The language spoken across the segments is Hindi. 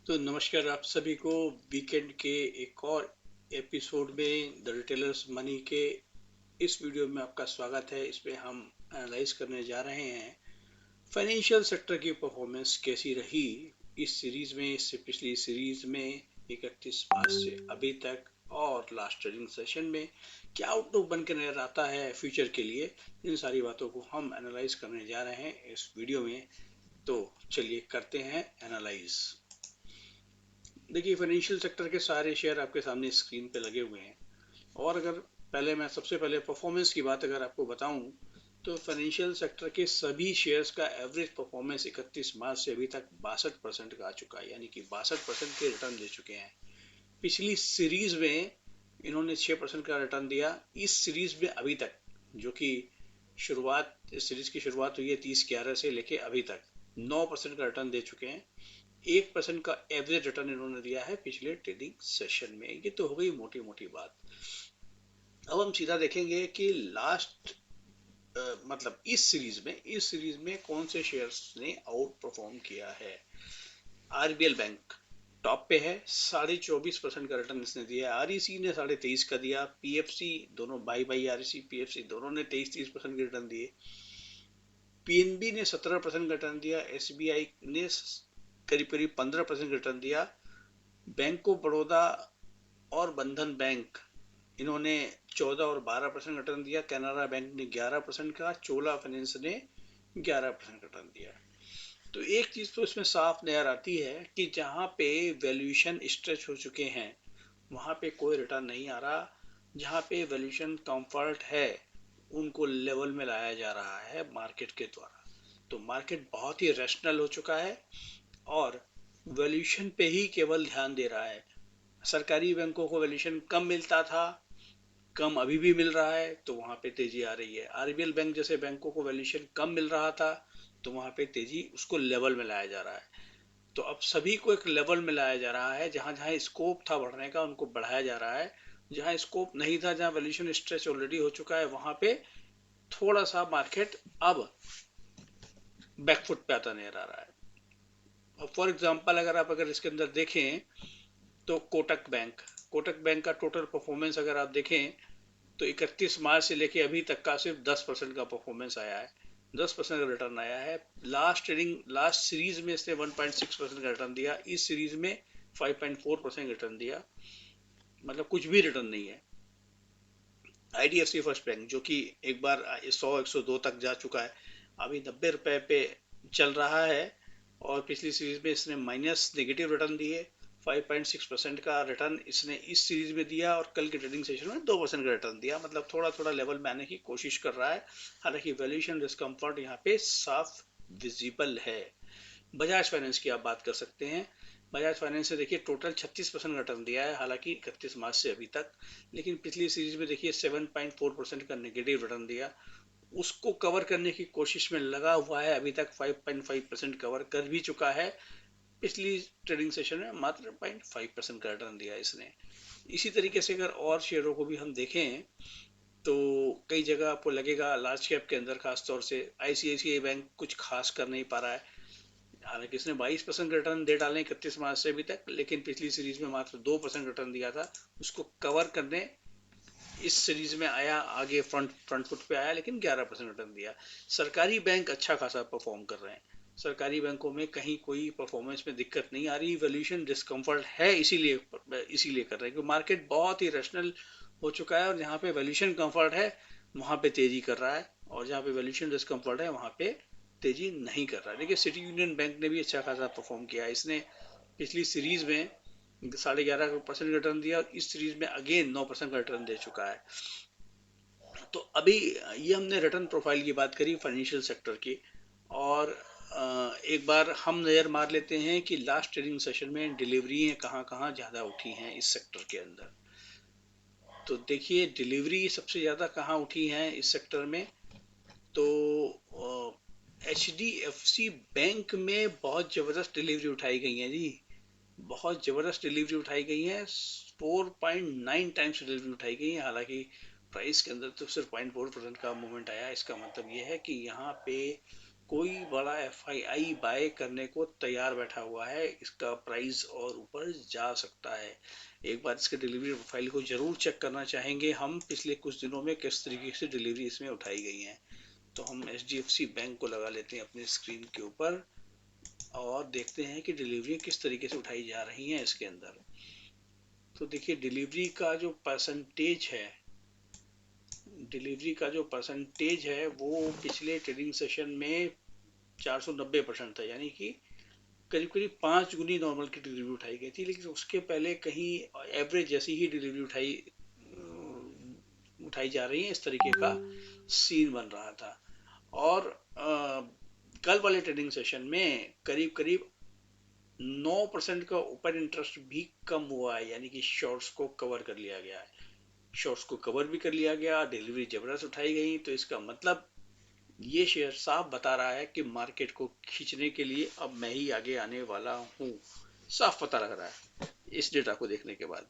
तो नमस्कार आप सभी को वीकेंड के एक और एपिसोड में द रिटेलर्स मनी के इस वीडियो में आपका स्वागत है। इसमें हम एनालाइज करने जा रहे हैं फाइनेंशियल सेक्टर की परफॉर्मेंस कैसी रही इस सीरीज में, इससे पिछली सीरीज में 31 मार्च से अभी तक, और लास्ट ट्रेडिंग सेशन में क्या आउटलुक बन के नजर आता है फ्यूचर के लिए। इन सारी बातों को हम एनालाइज करने जा रहे हैं इस वीडियो में। तो चलिए करते हैं एनालाइज। देखिए, फाइनेंशियल सेक्टर के सारे शेयर आपके सामने स्क्रीन पे लगे हुए हैं। और अगर पहले मैं सबसे पहले परफॉर्मेंस की बात अगर आपको बताऊं, तो फाइनेंशियल सेक्टर के सभी शेयर्स का एवरेज परफॉर्मेंस 31 मार्च से अभी तक 62% का आ चुका है, यानी कि 62% के रिटर्न दे चुके हैं। पिछली सीरीज में इन्होंने 6% का रिटर्न दिया। इस सीरीज में अभी तक, जो कि इस सीरीज की शुरुआत हुई है 30/11 से लेके अभी तक 9% का रिटर्न दे चुके हैं। 1% का एवरेज रिटर्न इन्होंने दिया है पिछले ट्रेडिंग सेशन में। ये तो हो गई मोटी मोटी बात। अब हम सीधा देखेंगे कि लास्ट मतलब इस सीरीज में कौन से शेयर्स ने आउट परफॉर्म किया है। आरबीएल बैंक टॉप पे है, 24.5% का रिटर्न इसने दिया है। आरईसी ने 23.5 का दिया। पीएफसी, दोनों बाई बाई आरईसी पीएफसी दोनों ने 23-30% के रिटर्न दिए। पीएनबी ने 17% का रिटर्न दिया। एसबीआई ने करीब करीब 15% का रिटर्न दिया। बैंक ऑफ बड़ौदा और बंधन बैंक, इन्होंने 14 और 12% रिटर्न दिया। कैनरा बैंक ने 11% का, चोला फाइनेंस ने 11% रिटर्न दिया। तो एक चीज तो इसमें साफ नजर आती है कि जहां पे वैल्यूएशन स्ट्रेच हो चुके हैं वहां पे कोई रिटर्न नहीं आ रहा। जहां पे वैल्यूएशन कंफर्ट है उनको लेवल में लाया जा रहा है मार्केट के द्वारा। तो मार्केट बहुत ही रैशनल हो चुका है और वैल्यूएशन पे ही केवल ध्यान दे रहा है। सरकारी बैंकों को वैल्यूएशन कम मिलता था, कम अभी भी मिल रहा है, तो वहां पे तेजी आ रही है। आरबीएल बैंक जैसे बैंकों को वैल्यूएशन कम मिल रहा था, तो वहां पे तेजी, उसको लेवल में लाया जा रहा है। तो अब सभी को एक लेवल में लाया जा रहा है। जहां जहां स्कोप था बढ़ने का उनको बढ़ाया जा रहा है। जहां स्कोप नहीं था, जहां वैल्यूएशन स्ट्रेच ऑलरेडी हो चुका है, वहां पे थोड़ा सा मार्केट अब बैकफुट पे आता नजर आ रहा है। अब फॉर एग्जांपल अगर इसके अंदर देखें, तो कोटक बैंक का टोटल परफॉर्मेंस अगर आप देखें, तो 31 मार्च से लेके अभी तक का सिर्फ 10% का परफॉर्मेंस आया है। 10% का रिटर्न आया है। लास्ट सीरीज में इसने 1.6% का रिटर्न दिया। इस सीरीज में 5.4% रिटर्न दिया, मतलब कुछ भी रिटर्न नहीं है। आईडीएफसी फर्स्ट बैंक, जो कि एक बार 100-102 तक जा चुका है, अभी 90 रुपए पे चल रहा है। और पिछली सीरीज में इसने माइनस नेगेटिव रिटर्न दिए। 5.6% का रिटर्न इसने इस सीरीज में दिया और कल के ट्रेडिंग सेशन में 2% का रिटर्न दिया, मतलब थोड़ा थोड़ा लेवल में आने की कोशिश कर रहा है। हालांकि वैल्यूएशन डिस्कम्फर्ट यहाँ पे साफ विजिबल है। बजाज फाइनेंस की आप बात कर सकते हैं। बजाज फाइनेंस ने देखिए टोटल 36% का रिटर्न दिया है, हालांकि 31 मार्च से अभी तक। लेकिन पिछली सीरीज में देखिए 7.4% का नेगेटिव रिटर्न दिया। उसको कवर करने की कोशिश में लगा हुआ है। अभी तक 5.5% कवर कर भी चुका है। पिछली ट्रेडिंग सेशन में मात्र 0.5% का रिटर्न दिया इसने। इसी तरीके से अगर और शेयरों को भी हम देखें, तो कई जगह आपको लगेगा लार्ज कैप के अंदर खास तौर से आईसीआईसीआई बैंक कुछ खास कर नहीं पा रहा है। हालांकि इसने 22% रिटर्न दे डाले 31 मार्च से अभी तक, लेकिन पिछली सीरीज में मात्र 2% रिटर्न दिया था। उसको कवर करने इस सीरीज में आया, आगे फ्रंट फुट पे आया, लेकिन 11% रिटर्न दिया। सरकारी बैंक अच्छा खासा परफॉर्म कर रहे हैं। सरकारी बैंकों में कहीं कोई परफॉर्मेंस में दिक्कत नहीं आ रही। वैल्यूएशन डिस्कम्फर्ट है, इसीलिए कर रहे हैं क्योंकि मार्केट बहुत ही रैशनल हो चुका है। और जहाँ पे वैल्यूएशन कंफर्ट है वहां पे तेजी कर रहा है, और जहाँ पे वैल्यूएशन डिस्कम्फर्ट है वहां पे तेजी नहीं कर रहा है। देखिए, सिटी यूनियन बैंक ने भी अच्छा खासा परफॉर्म किया। इसने पिछली सीरीज में 11.5% रिटर्न दिया और इस सीरीज में अगेन 9% का रिटर्न दे चुका है। तो अभी ये हमने रिटर्न प्रोफाइल की बात करी फाइनेंशियल सेक्टर की। और एक बार हम नज़र मार लेते हैं कि लास्ट ट्रेडिंग सेशन में डिलीवरी कहाँ कहाँ ज़्यादा उठी हैं इस सेक्टर के अंदर। तो देखिए, डिलीवरी सबसे ज़्यादा कहाँ उठी हैं इस सेक्टर में। तो H D F C bank में बहुत ज़बरदस्त डिलीवरी उठाई गई है जी। बहुत ज़बरदस्त डिलीवरी उठाई गई है। 4.9 टाइम्स डिलीवरी उठाई गई है। हालांकि प्राइस के अंदर तो सिर्फ 0.4% का मूवमेंट आया। इसका मतलब ये है कि यहाँ पे कोई बड़ा एफआईआई बाय करने को तैयार बैठा हुआ है, इसका प्राइस और ऊपर जा सकता है। एक बार इसके डिलीवरी प्रोफाइल को जरूर चेक करना चाहेंगे हम, पिछले कुछ दिनों में किस तरीके से डिलीवरी इसमें उठाई गई है। तो हम एचडीएफसी बैंक को लगा लेते हैं अपनी स्क्रीन के ऊपर और देखते हैं कि डिलीवरी किस तरीके से उठाई जा रही है इसके अंदर। तो देखिए डिलीवरी का जो परसेंटेज है वो पिछले ट्रेडिंग सेशन में 490% था, यानी कि करीब करीब 5 गुनी नॉर्मल की डिलीवरी उठाई गई थी। लेकिन उसके पहले कहीं एवरेज जैसी ही डिलीवरी उठाई जा रही है, इस तरीके का सीन बन रहा था। और कल वाले ट्रेडिंग सेशन में करीब करीब 9% का ऊपर इंटरेस्ट भी कम हुआ है, यानी कि शॉर्ट्स को कवर कर लिया गया है। शॉर्ट्स को कवर भी कर लिया गया, डिलीवरी जबरदस्त उठाई गई। तो इसका मतलब ये शेयर साफ बता रहा है कि मार्केट को खींचने के लिए अब मैं ही आगे आने वाला हूँ, साफ पता लग रहा है इस डेटा को देखने के बाद।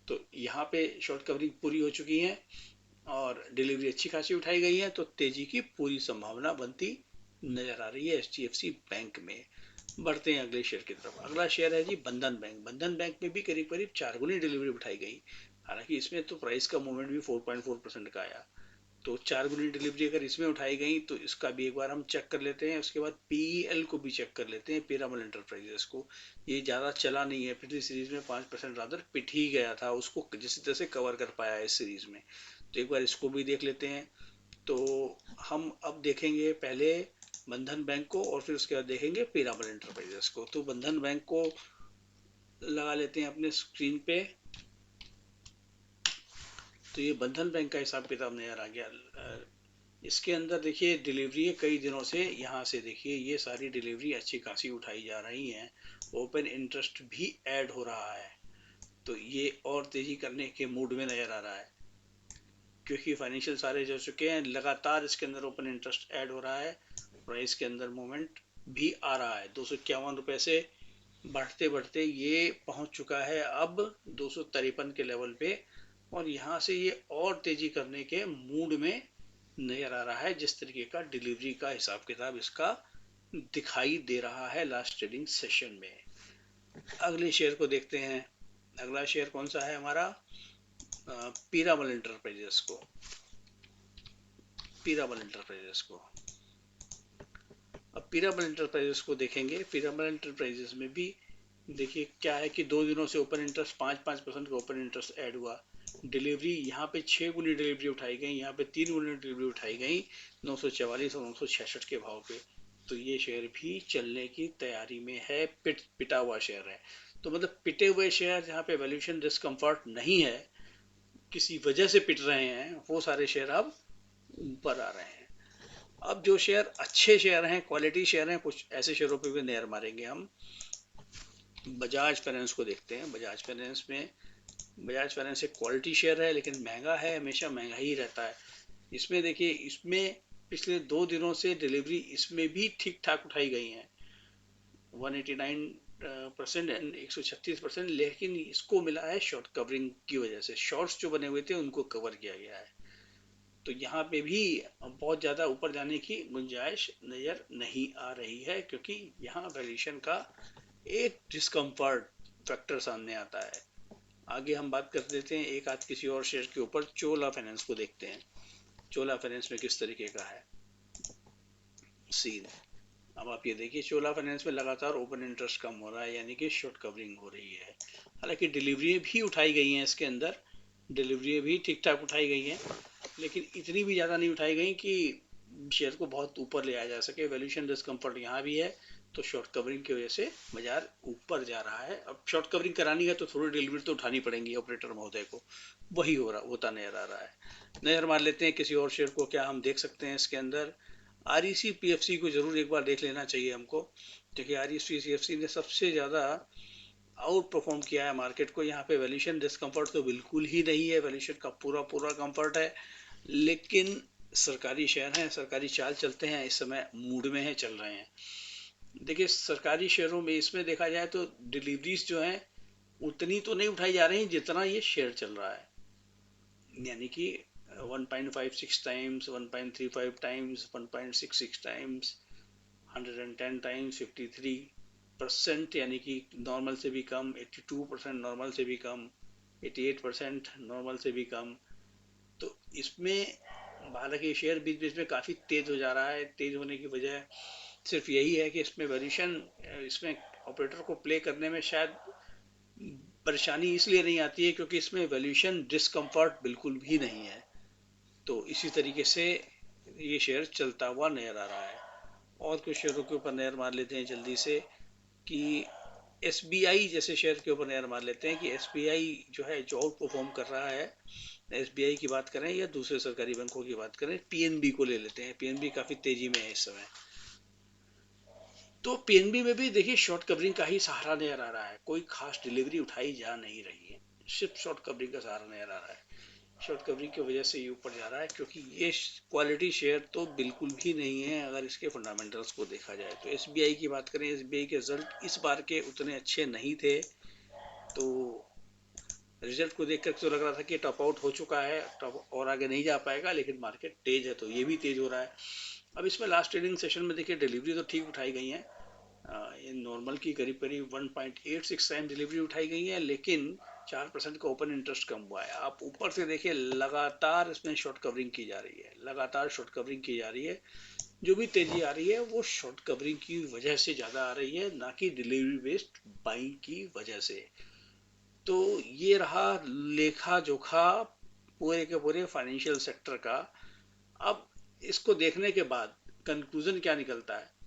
तो यहाँ पे शॉर्ट कवरिंग पूरी हो चुकी है और डिलीवरी अच्छी खासी उठाई गई है, तो तेजी की पूरी संभावना बनती नजर आ रही है एचडीएफसी बैंक में। बढ़ते हैं अगले शेयर की तरफ। अगला शेयर है जी बंधन बैंक। बंधन बैंक में भी करीब करीब 4 गुनी डिलीवरी उठाई गई। हालांकि इसमें तो प्राइस का मूवमेंट भी 4.4% का आया। तो 4 गुनी डिलीवरी अगर इसमें उठाई गई तो इसका भी एक बार हम चेक कर लेते हैं। उसके बाद पीईएल को भी चेक कर लेते हैं, पीरामल एंटरप्राइजेस को। ये ज़्यादा चला नहीं है, पिछली सीरीज में 5% रादर पिट ही गया था, उसको जिस तरह से कवर कर पाया है इस सीरीज में। तो एक बार इसको भी देख लेते हैं। तो हम अब देखेंगे पहले बंधन बैंक को और फिर उसके बाद देखेंगे पीरामल एंटरप्राइजेस को। तो बंधन बैंक को लगा लेते हैं अपने स्क्रीन पे। तो ये बंधन बैंक का हिसाब किताब नजर आ गया। इसके अंदर देखिए डिलीवरी कई दिनों से, यहाँ से देखिए ये सारी डिलीवरी अच्छी खासी उठाई जा रही हैं। ओपन इंटरेस्ट भी ऐड हो रहा है, तो ये और तेजी करने के मूड में नजर आ रहा है, क्योंकि फाइनेंशियल सारे जो चुके हैं लगातार इसके अंदर ओपन इंटरेस्ट ऐड हो रहा है। प्राइस के अंदर मूवमेंट भी आ रहा है। 251 रुपए से बढ़ते बढ़ते ये पहुंच चुका है अब 253 के लेवल पे, और यहाँ से ये और तेजी करने के मूड में नजर आ रहा है, जिस तरीके का डिलीवरी का हिसाब किताब इसका दिखाई दे रहा है लास्ट ट्रेडिंग सेशन में। अगले शेयर को देखते हैं। अगला शेयर कौन सा है हमारा? पीरामल एंटरप्राइजेस को। पीरामल एंटरप्राइजेस को अब पीरामल एंटरप्राइजेस को देखेंगे। पीरामल एंटरप्राइजेस में भी देखिए क्या है कि 2 दिनों से ओपन इंटरेस्ट 5-5% का ओपन इंटरेस्ट ऐड हुआ। डिलीवरी यहाँ पे 6 गुनी डिलीवरी उठाई गई, यहाँ पे 3 गुनी डिलीवरी उठाई गई 944 और 966 के भाव पे। तो ये शेयर भी चलने की तैयारी में है, पिटा हुआ शेयर है। तो मतलब पिटे हुए शेयर जहाँ पे वैल्यूएशन डिस्कम्फर्ट नहीं है, किसी वजह से पिट रहे हैं, वो सारे शेयर अब ऊपर आ रहे हैं। अब जो शेयर अच्छे शेयर हैं, क्वालिटी शेयर हैं, कुछ ऐसे शेयरों पे भी नजर मारेंगे हम। बजाज फाइनेंस को देखते हैं। बजाज फाइनेंस एक क्वालिटी शेयर है, लेकिन महंगा है, हमेशा महंगा ही रहता है। इसमें देखिए इसमें पिछले 2 दिनों से डिलीवरी इसमें भी ठीक ठाक उठाई गई है, 189% एंड 136%। लेकिन इसको मिला है शॉर्ट कवरिंग की वजह से, शॉर्ट्स जो बने हुए थे उनको कवर किया गया है। तो यहाँ पे भी बहुत ज़्यादा ऊपर जाने की गुंजाइश नज़र नहीं आ रही है, क्योंकि यहाँ वैल्यूएशन का एक डिस्कम्फर्ट फैक्टर सामने आता है। आगे हम बात कर लेते हैं एक आध किसी और शेयर के ऊपर। चोला फाइनेंस को देखते हैं। चोला फाइनेंस में किस तरीके का है सीन। अब आप ये देखिए चोला फाइनेंस में लगातार ओपन इंटरेस्ट कम हो रहा है, यानी कि शॉर्ट कवरिंग हो रही है। हालांकि डिलीवरी भी उठाई गई हैं इसके अंदर, डिलीवरी भी ठीक ठाक उठाई गई हैं, लेकिन इतनी भी ज़्यादा नहीं उठाई गई कि शेयर को बहुत ऊपर ले आया जा सके। वैल्यूएशन डिस्कम्फर्ट यहाँ भी है, तो शॉर्ट कवरिंग की वजह से बाजार ऊपर जा रहा है। अब शॉर्ट कवरिंग करानी है तो थोड़ी डिलीवरी तो उठानी पड़ेगी ऑपरेटर महोदय को, वही होता नजर आ रहा है। नजर मार लेते हैं किसी और शेयर को। क्या हम देख सकते हैं इसके अंदर? आरईसी पीएफसी को जरूर एक बार देख लेना चाहिए हमको, क्योंकि आरईसी पीएफसी ने सबसे ज़्यादा आउट परफॉर्म किया है मार्केट को। यहाँ पे वैल्यूएशन डिस्कम्फर्ट तो बिल्कुल ही नहीं है, वैल्यूएशन का पूरा पूरा कंफर्ट है। लेकिन सरकारी शेयर हैं, सरकारी चाल चलते हैं, इस समय मूड में है, चल रहे हैं। देखिए सरकारी शेयरों में इसमें देखा जाए तो डिलीवरीज जो हैं उतनी तो नहीं उठाई जा रही जितना ये शेयर चल रहा है, यानी कि 1.56 टाइम्स, 1.35 टाइम्स, 1.66 टाइम्स, 110 टाइम्स 53%, यानी कि नॉर्मल से भी कम, 82% नॉर्मल से भी कम, 88% नॉर्मल से भी कम। तो इसमें हालांकि शेयर बीच बीच में काफ़ी तेज हो जा रहा है। तेज होने की वजह सिर्फ यही है कि इसमें वैल्यूएशन, इसमें ऑपरेटर को प्ले करने में शायद परेशानी इसलिए नहीं आती है क्योंकि इसमें वैल्यूएशन डिस्कम्फर्ट बिल्कुल भी नहीं है। तो इसी तरीके से ये शेयर चलता हुआ नजर आ रहा है। और कुछ शेयरों के ऊपर नजर मार लेते हैं जल्दी से कि एसबीआई जैसे शेयर के ऊपर नजर मार लेते हैं कि एसबीआई जो है जो आउट परफॉर्म कर रहा है। एसबीआई की बात करें या दूसरे सरकारी बैंकों की बात करें, पीएनबी को ले लेते हैं। पीएनबी काफी तेजी में है इस समय। तो पीएनबी में भी देखिए शॉर्ट कवरिंग का ही सहारा नजर आ रहा है। कोई खास डिलीवरी उठाई जा नहीं रही है, सिर्फ शॉर्ट कवरिंग का सहारा नजर आ रहा है। शॉर्ट कवरिंग की वजह से ये ऊपर जा रहा है क्योंकि ये क्वालिटी शेयर तो बिल्कुल भी नहीं है अगर इसके फंडामेंटल्स को देखा जाए। तो एसबीआई की बात करें, एसबीआई के रिजल्ट इस बार के उतने अच्छे नहीं थे। तो रिजल्ट को देखकर तो लग रहा था कि टॉप आउट हो चुका है, टॉप और आगे नहीं जा पाएगा, लेकिन मार्केट तेज है तो ये भी तेज हो रहा है। अब इसमें लास्ट ट्रेडिंग सेशन में देखिए डिलीवरी तो ठीक उठाई गई है। ये नॉर्मल की करीब करीब 1.86 टाइम डिलीवरी उठाई गई है, लेकिन 4% का ओपन इंटरेस्ट कम हुआ है। आप ऊपर से देखिए लगातार इसमें शॉर्ट कवरिंग की जा रही है, लगातार शॉर्ट कवरिंग की जा रही है। जो भी तेजी आ रही है वो शॉर्ट कवरिंग की वजह से ज्यादा आ रही है, ना कि डिलीवरी बेस्ड बाइंग की वजह से। तो ये रहा लेखा जोखा पूरे के पूरे फाइनेंशियल सेक्टर का। अब इसको देखने के बाद कंक्लूजन क्या निकलता है?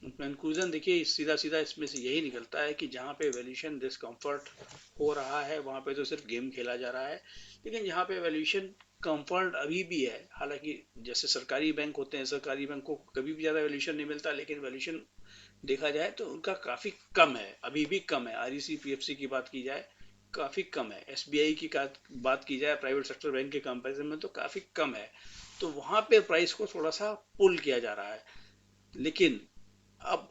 कंक्लूजन देखिए सीधा सीधा इसमें से यही निकलता है कि जहाँ पे वैल्यूएशन डिस्कम्फर्ट हो रहा है वहाँ पे तो सिर्फ गेम खेला जा रहा है। लेकिन जहाँ पे वैल्यूएशन कंफर्ट अभी भी है, हालांकि जैसे सरकारी बैंक होते हैं, सरकारी बैंक को कभी भी ज़्यादा वैल्यूएशन नहीं मिलता, लेकिन वैल्यूएशन देखा जाए तो उनका काफ़ी कम है, अभी भी कम है। आरईसी पीएफसी की बात की जाए काफ़ी कम है। एसबीआई की बात की जाए प्राइवेट सेक्टर बैंक के कंपैरिजन में तो काफ़ी कम है। तो वहाँ पे प्राइस को थोड़ा सा पुल किया जा रहा है। लेकिन अब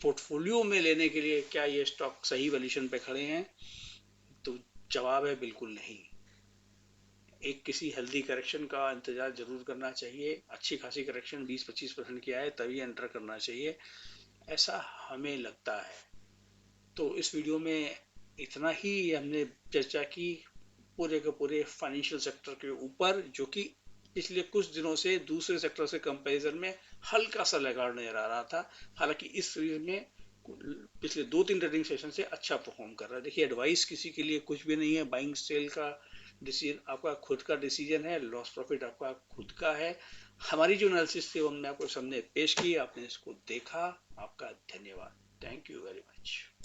पोर्टफोलियो में लेने के लिए क्या ये स्टॉक सही वैल्यूएशन पे खड़े हैं? तो जवाब है बिल्कुल नहीं। एक किसी हेल्दी करेक्शन का इंतजार जरूर करना चाहिए। अच्छी खासी करेक्शन 20-25% की आए तभी एंटर करना चाहिए, ऐसा हमें लगता है। तो इस वीडियो में इतना ही हमने चर्चा की पूरे के पूरे फाइनेंशियल सेक्टर के ऊपर, जो कि पिछले कुछ दिनों से दूसरे सेक्टर से कंपैरिजन में हल्का सा लैगार्ड नजर आ रहा था। हालांकि इस सीरीज में पिछले 2-3 ट्रेडिंग सेशन से अच्छा परफॉर्म कर रहा है। देखिए एडवाइस किसी के लिए कुछ भी नहीं है, बाइंग सेल का डिसीजन आपका खुद का डिसीजन है, लॉस प्रॉफिट आपका खुद का है। हमारी जो एनालिसिस थी वो हमने आपको सामने पेश की, आपने इसको देखा। आपका धन्यवाद। Thank you very much.